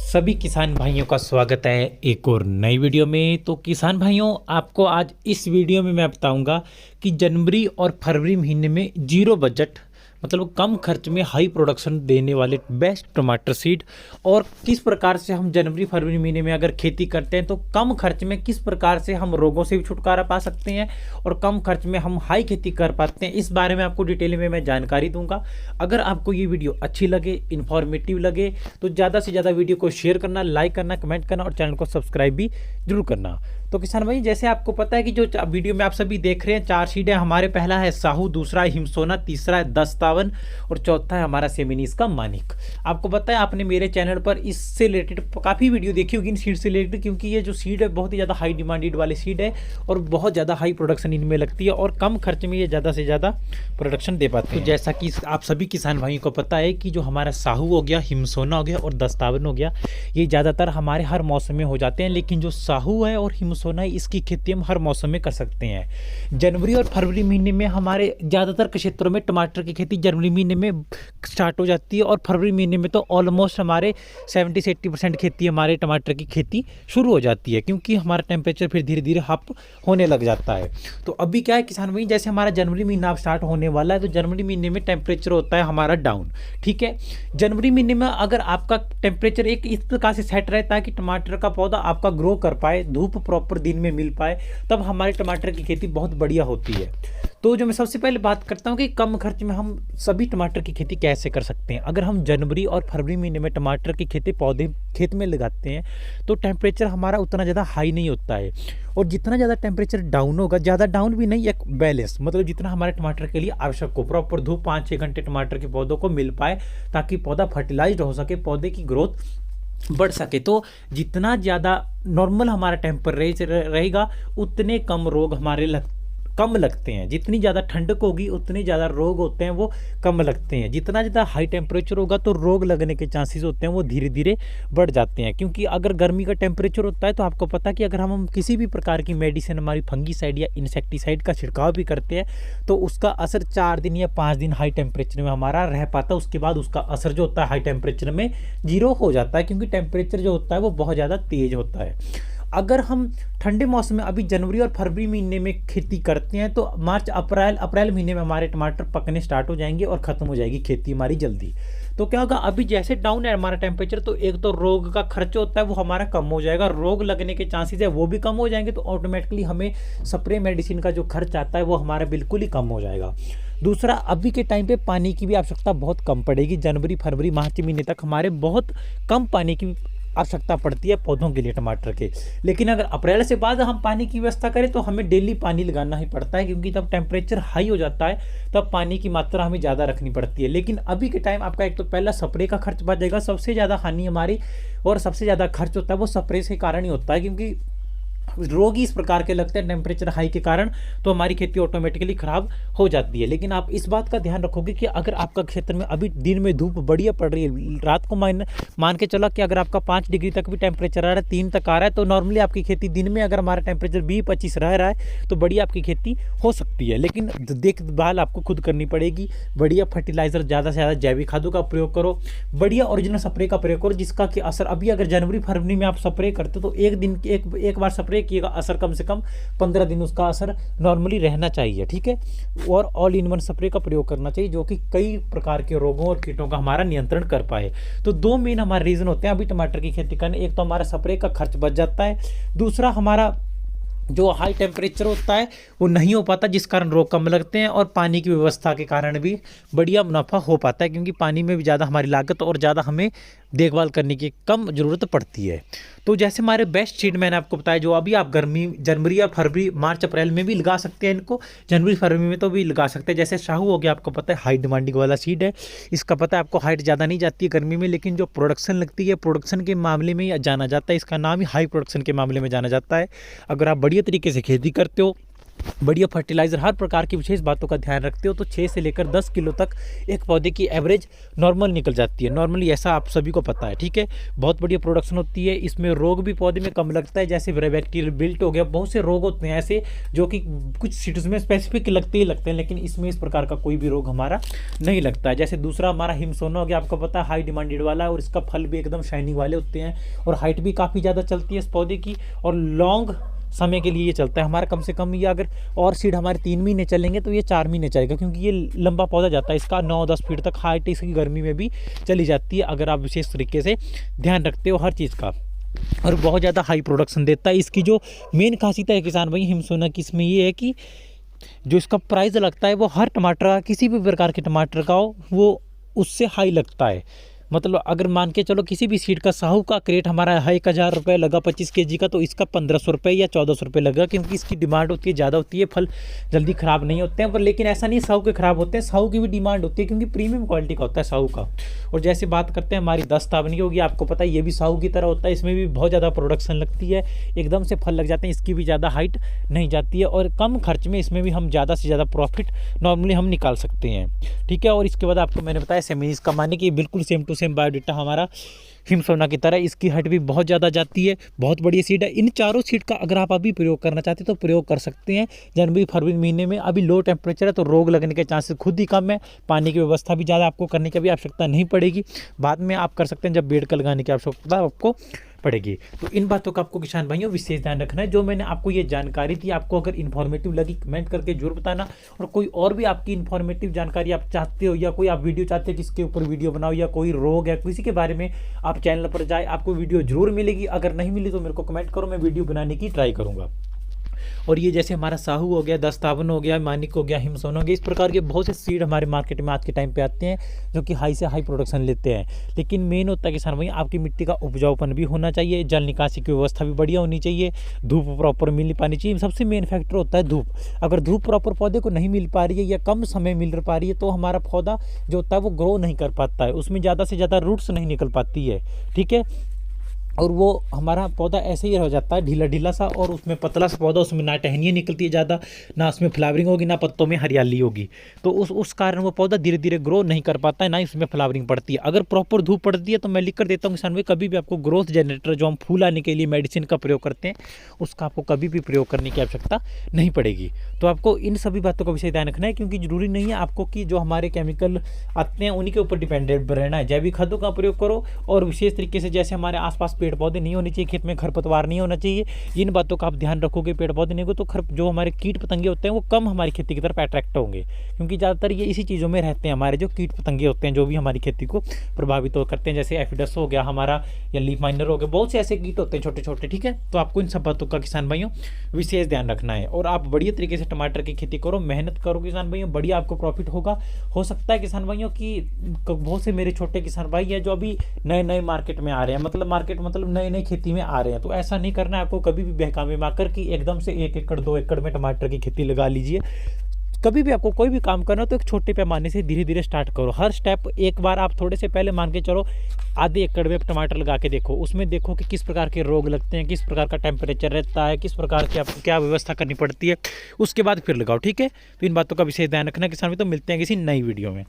सभी किसान भाइयों का स्वागत है एक और नई वीडियो में। तो किसान भाइयों, आपको आज इस वीडियो में मैं बताऊंगा कि जनवरी और फरवरी महीने में जीरो बजट मतलब कम खर्च में हाई प्रोडक्शन देने वाले बेस्ट टमाटर सीड और किस प्रकार से हम जनवरी फरवरी महीने में अगर खेती करते हैं तो कम खर्च में किस प्रकार से हम रोगों से भी छुटकारा पा सकते हैं और कम खर्च में हम हाई खेती कर पाते हैं, इस बारे में आपको डिटेल में मैं जानकारी दूंगा। अगर आपको ये वीडियो अच्छी लगे, इन्फॉर्मेटिव लगे तो ज़्यादा से ज़्यादा वीडियो को शेयर करना, लाइक करना, कमेंट करना और चैनल को सब्सक्राइब भी जरूर करना। तो किसान भाई, जैसे आपको पता है कि जो वीडियो में आप सभी देख रहे हैं 4 सीड है हमारे। पहला है साहू, दूसरा है हिमसोना, तीसरा है 1052 और चौथा है हमारा सेमिनीज का मानिक। आपको पता है आपने मेरे चैनल पर इससे रिलेटेड काफ़ी वीडियो देखी होगी इन सीड से रिलेटेड, क्योंकि ये जो सीड है बहुत ही ज़्यादा हाई डिमांडेड वाले सीड है और बहुत ज़्यादा हाई प्रोडक्शन इनमें लगती है और कम खर्च में ये ज़्यादा से ज़्यादा प्रोडक्शन दे पाते हैं। तो जैसा कि आप सभी किसान भाइयों को पता है कि जो हमारा साहू हो गया, हिमसोना हो गया और 1052 हो गया, ये ज़्यादातर हमारे हर मौसम में हो जाते हैं। लेकिन जो साहू है और हिमसोना है इसकी खेती हम हर मौसम में कर सकते हैं। जनवरी और फरवरी महीने में हमारे ज़्यादातर क्षेत्रों में टमाटर की खेती जनवरी महीने में स्टार्ट हो जाती है और फरवरी महीने में तो ऑलमोस्ट हमारे 70 से 80% खेती हमारे टमाटर की खेती शुरू हो जाती है, क्योंकि हमारा टेम्परेचर फिर धीरे धीरे अप होने लग जाता है। तो अभी क्या है किसान भाई, जैसे हमारा जनवरी महीना स्टार्ट होने वाला है तो जनवरी महीने में टेम्परेचर होता है हमारा डाउन। ठीक है, जनवरी महीने में अगर आपका टेम्परेचर एक इस प्रकार से सेट रहता है कि टमाटर का पौधा आपका ग्रो कर पाए, धूप प्रॉपर दिन में मिल पाए, तब हमारे टमाटर की खेती बहुत बढ़िया होती है। तो जो मैं सबसे पहले बात करता हूँ कि कम खर्च में हम सभी टमाटर की खेती कैसे कर सकते हैं। अगर हम जनवरी और फरवरी महीने में टमाटर की खेती पौधे खेत में लगाते हैं तो टेम्परेचर हमारा उतना ज़्यादा हाई नहीं होता है और जितना ज़्यादा टेम्परेचर डाउन होगा, ज़्यादा डाउन भी नहीं, एक बैलेंस मतलब जितना हमारे टमाटर के लिए आवश्यक हो, प्रॉपर धूप 5-6 घंटे टमाटर के पौधों को मिल पाए ताकि पौधा फर्टिलाइज्ड हो सके, पौधे की ग्रोथ बढ़ सके। तो जितना ज़्यादा नॉर्मल हमारा टेम्परेचर रहेगा उतने कम रोग हमारे कम लगते हैं। जितनी ज़्यादा ठंडक होगी उतने ज़्यादा रोग होते हैं वो कम लगते हैं। जितना ज़्यादा हाई टेम्परेचर होगा तो रोग लगने के चांसेस होते हैं वो धीरे धीरे बढ़ जाते हैं। क्योंकि अगर गर्मी का टेम्परेचर होता है तो आपको पता है कि अगर हम किसी भी प्रकार की मेडिसिन, हमारी फंगीसाइड या इंसेक्टिसाइड का छिड़काव भी करते हैं तो उसका असर 4 दिन या 5 दिन हाई टेम्परेचर में हमारा रह पाता है। उसके बाद उसका असर जो होता है हाई टेम्परेचर में जीरो हो जाता है, क्योंकि टेम्परेचर जो होता है वो बहुत ज़्यादा तेज होता है। अगर हम ठंडे मौसम में अभी जनवरी और फरवरी महीने में खेती करते हैं तो मार्च अप्रैल महीने में हमारे टमाटर पकने स्टार्ट हो जाएंगे और ख़त्म हो जाएगी खेती हमारी जल्दी। तो क्या होगा, अभी जैसे डाउन है हमारा टेम्परेचर तो एक तो रोग का खर्च होता है वो हमारा कम हो जाएगा, रोग लगने के चांसेस है वो भी कम हो जाएंगे, तो ऑटोमेटिकली हमें स्प्रे मेडिसिन का जो खर्च आता है वो हमारा बिल्कुल ही कम हो जाएगा। दूसरा, अभी के टाइम पे पानी की भी आवश्यकता बहुत कम पड़ेगी। जनवरी फरवरी मार्च महीने तक हमारे बहुत कम पानी की आवश्यकता पड़ती है पौधों के लिए टमाटर के। लेकिन अगर अप्रैल से बाद हम पानी की व्यवस्था करें तो हमें डेली पानी लगाना ही पड़ता है, क्योंकि तब टेम्परेचर हाई हो जाता है, तब पानी की मात्रा हमें ज़्यादा रखनी पड़ती है। लेकिन अभी के टाइम आपका एक तो पहला स्प्रे का खर्च बच जाएगा। सबसे ज़्यादा हानि हमारी और सबसे ज़्यादा खर्च होता है वो स्प्रे के कारण ही होता है, क्योंकि रोग ही इस प्रकार के लगते हैं टेम्परेचर हाई के कारण, तो हमारी खेती ऑटोमेटिकली खराब हो जाती है। लेकिन आप इस बात का ध्यान रखोगे कि अगर आपका क्षेत्र में अभी दिन में धूप बढ़िया पड़ रही है, रात को मान के चलो कि अगर आपका 5 डिग्री तक भी टेम्परेचर आ रहा है, 3 तक आ रहा है, तो नॉर्मली आपकी खेती दिन में अगर हमारा टेम्परेचर 20-25 रह रहा है तो बढ़िया आपकी खेती हो सकती है। लेकिन देखभाल आपको खुद करनी पड़ेगी। बढ़िया फर्टिलाइजर, ज़्यादा से ज़्यादा जैविक खादों का प्रयोग करो, बढ़िया ओरिजिनल स्प्रे का प्रयोग करो, जिसका कि असर अभी अगर जनवरी फरवरी में आप स्प्रे करते हो तो एक बार स्प्रे किएगा, असर कम से कम 15 दिन उसका असर नॉर्मली रहना चाहिए। ठीक है, और ऑल इन वन स्प्रे का प्रयोग करना चाहिए जो कि कई प्रकार के रोगों और कीटों का हमारा नियंत्रण कर पाए। तो 2 मेन हमारे रीजन होते हैं अभी टमाटर की खेती करने। एक तो हमारा स्प्रे का खर्च बच जाता है, दूसरा हमारा जो हाई टेम्परेचर होता है वो नहीं हो पाता जिस कारण रोग कम लगते हैं, और पानी की व्यवस्था के कारण भी बढ़िया मुनाफा हो पाता है, क्योंकि पानी में भी ज़्यादा हमारी लागत और ज़्यादा हमें देखभाल करने की कम ज़रूरत पड़ती है। तो जैसे हमारे बेस्ट सीड मैंने आपको बताया, जो अभी आप जनवरी या फरवरी मार्च अप्रैल में भी लगा सकते हैं इनको, जनवरी फरवरी में तो भी लगा सकते हैं। जैसे साहू हो गया, आपको पता है हाई डिमांडिंग वाला सीड है, इसका पता है आपको हाइट ज़्यादा नहीं जाती है गर्मी में, लेकिन जो प्रोडक्शन लगती है प्रोडक्शन के मामले में जाना जाता है, इसका नाम ही हाई प्रोडक्शन के मामले में जाना जाता है। अगर आप बढ़िया तरीके से खेती करते हो बढ़िया फर्टिलाइज़र, हर प्रकार की विशेष बातों का ध्यान रखते हो तो 6 से लेकर 10 किलो तक एक पौधे की एवरेज नॉर्मल निकल जाती है। नॉर्मली ऐसा आप सभी को पता है, ठीक है। बहुत बढ़िया प्रोडक्शन होती है, इसमें रोग भी पौधे में कम लगता है, जैसे बैक्टीरियल बिल्ट हो गया, बहुत से रोग होते हैं ऐसे जो कि कुछ सीड्स में स्पेसिफिक लगते ही लगते हैं, लेकिन इसमें इस प्रकार का कोई भी रोग हमारा नहीं लगता है। जैसे दूसरा हमारा हिमसोना हो गया, आपको पता है हाई डिमांडेड वाला है, और इसका फल भी एकदम शाइनिंग वाले होते हैं, और हाइट भी काफ़ी ज़्यादा चलती है इस पौधे की, और लॉन्ग समय के लिए ये चलता है हमारा। कम से कम ये अगर और सीड हमारे 3 महीने चलेंगे तो ये 4 महीने चलेगा, क्योंकि ये लंबा पौधा जाता है, इसका 9-10 फीट तक हाइट इसकी गर्मी में भी चली जाती है, अगर आप विशेष तरीके से ध्यान रखते हो हर चीज़ का। और बहुत ज़्यादा हाई प्रोडक्शन देता है। इसकी जो मेन खासियत है किसान भाई हिमसोना की, इसमें ये है कि जो इसका प्राइस लगता है वो हर टमाटर का, किसी भी प्रकार के टमाटर का हो, वो उससे हाई लगता है। मतलब अगर मान के चलो किसी भी सीड का साहू का क्रेट हमारा है 1000 रुपये लगा 25 kg का, तो इसका 1500 रुपये या 1400 रुपये लगा, क्योंकि इसकी डिमांड होती है, ज़्यादा होती है, फल जल्दी ख़राब नहीं होते हैं। पर लेकिन ऐसा नहीं साहू के ख़राब होते हैं, साहू की भी डिमांड होती है, क्योंकि प्रीमियम क्वालिटी का होता है साहू का। और जैसे बात करते हैं हमारी दस्तावनी होगी, आपको पता है ये भी साहू की तरह होता है, इसमें भी बहुत ज़्यादा प्रोडक्शन लगती है, एकदम से फल लग जाते हैं, इसकी भी ज़्यादा हाइट नहीं जाती है, और कम खर्च में इसमें भी हम ज़्यादा से ज़्यादा प्रॉफिट नॉर्मली हम निकाल सकते हैं, ठीक है। और इसके बाद आपको मैंने बताया सेमिनीज का, माने कि बिल्कुल सेम टू सेम बायोडेटा हमारा हिमसोना की तरह, इसकी हाइट भी बहुत ज़्यादा जाती है, बहुत बढ़िया सीड है। इन चारों सीड का अगर आप अभी प्रयोग करना चाहते हैं तो प्रयोग कर सकते हैं जनवरी फरवरी महीने में। अभी लो टेम्परेचर है तो रोग लगने के चांसेस खुद ही कम है, पानी की व्यवस्था भी ज़्यादा आपको करने की भी आवश्यकता नहीं पड़ेगी, बाद में आप कर सकते हैं जब बेड़ का लगाने की आवश्यकता आपको पड़ेगी। तो इन बातों का आपको किसान भाइयों विशेष ध्यान रखना है। जो मैंने आपको ये जानकारी दी, आपको अगर इन्फॉर्मेटिव लगी कमेंट करके जरूर बताना, और कोई और भी आपकी इन्फॉर्मेटिव जानकारी आप चाहते हो, या कोई आप वीडियो चाहते हो कि इसके ऊपर वीडियो बनाओ, या कोई रोग है किसी के बारे में आप चैनल पर जाए, आपको वीडियो जरूर मिलेगी। अगर नहीं मिली तो मेरे को कमेंट करो, मैं वीडियो बनाने की ट्राई करूँगा। और ये जैसे हमारा साहू हो गया, दस्तावन हो गया, मानिक हो गया, हिमसोना हो गया, इस प्रकार के बहुत से सीड हमारे मार्केट में आज के टाइम पे आते हैं जो कि हाई से हाई प्रोडक्शन लेते हैं। लेकिन मेन होता है किसान भाई आपकी मिट्टी का उपजाऊपन भी होना चाहिए, जल निकासी की व्यवस्था भी बढ़िया होनी चाहिए, धूप प्रॉपर मिल पानी चाहिए। सबसे मेन फैक्टर होता है धूप। अगर धूप प्रॉपर पौधे को नहीं मिल पा रही है या कम समय मिल पा रही है तो हमारा पौधा जो होता है वो ग्रो नहीं कर पाता है, उसमें ज़्यादा से ज़्यादा रूट्स नहीं निकल पाती है, ठीक है। और वो हमारा पौधा ऐसे ही रह जाता है ढीला ढीला सा, और उसमें पतला सा पौधा, उसमें ना टहनियाँ निकलती है ज़्यादा, ना उसमें फ्लावरिंग होगी, ना पत्तों में हरियाली होगी। तो उस कारण वो पौधा धीरे धीरे ग्रो नहीं कर पाता है, ना ही उसमें फ्लावरिंग पड़ती है। अगर प्रॉपर धूप पड़ती है तो मैं लिख कर देता हूँ किसान भाई, कभी भी आपको ग्रोथ जनरेटर जो हम फूल आने के लिए मेडिसिन का प्रयोग करते हैं उसका आपको कभी भी प्रयोग करने की आवश्यकता नहीं पड़ेगी। तो आपको इन सभी बातों का विशेष ध्यान रखना है, क्योंकि जरूरी नहीं है आपको कि जो हमारे केमिकल आते हैं उन्हीं के ऊपर डिपेंडेंट रहना है। जैविक खादों का प्रयोग करो, और विशेष तरीके से जैसे हमारे आसपास पेड़ पौधे नहीं होने चाहिए, खेत में खरपतवार नहीं होना चाहिए, इन बातों का आप ध्यान रखोगे, पेड़ पौधे नहीं हो तो जो हमारे कीट पतंगे होते हैं वो कम हमारी खेती की तरफ अट्रैक्ट होंगे, क्योंकि ज़्यादातर ये इसी चीज़ों में रहते हैं हमारे जो कीट पतंगे होते हैं, जो भी हमारी खेती को प्रभावित करते हैं, जैसे एफिडस हो गया हमारा, या लीफ माइनर हो गया, बहुत से ऐसे कीट होते हैं छोटे छोटे, ठीक है। तो आपको इन सब बातों का किसान भाइयों विशेष ध्यान रखना है, और आप बढ़िया तरीके से टमाटर की खेती करो, मेहनत करो किसान भाइयों, बढ़िया आपको प्रॉफिट होगा। हो सकता है किसान भाइयों कि बहुत से मेरे छोटे किसान भाई हैं जो अभी नए नए मार्केट में आ रहे हैं, मतलब नई नई खेती में आ रहे हैं, तो ऐसा नहीं करना है आपको कभी भी बहकावे में आकर कि एकदम से 1 एकड़ 2 एकड़ में टमाटर की खेती लगा लीजिए। कभी भी आपको कोई भी काम करना हो तो एक छोटे पैमाने से धीरे धीरे स्टार्ट करो। हर स्टेप एक बार आप थोड़े से पहले मान के चलो, आधे एकड़ में टमाटर लगा के देखो, उसमें देखो कि किस प्रकार के रोग लगते हैं, किस प्रकार का टेम्परेचर रहता है, किस प्रकार की आपको क्या व्यवस्था करनी पड़ती है, उसके बाद फिर लगाओ, ठीक है। तो इन बातों का विशेष ध्यान रखना किसान भी। तो मिलते हैं किसी नई वीडियो में।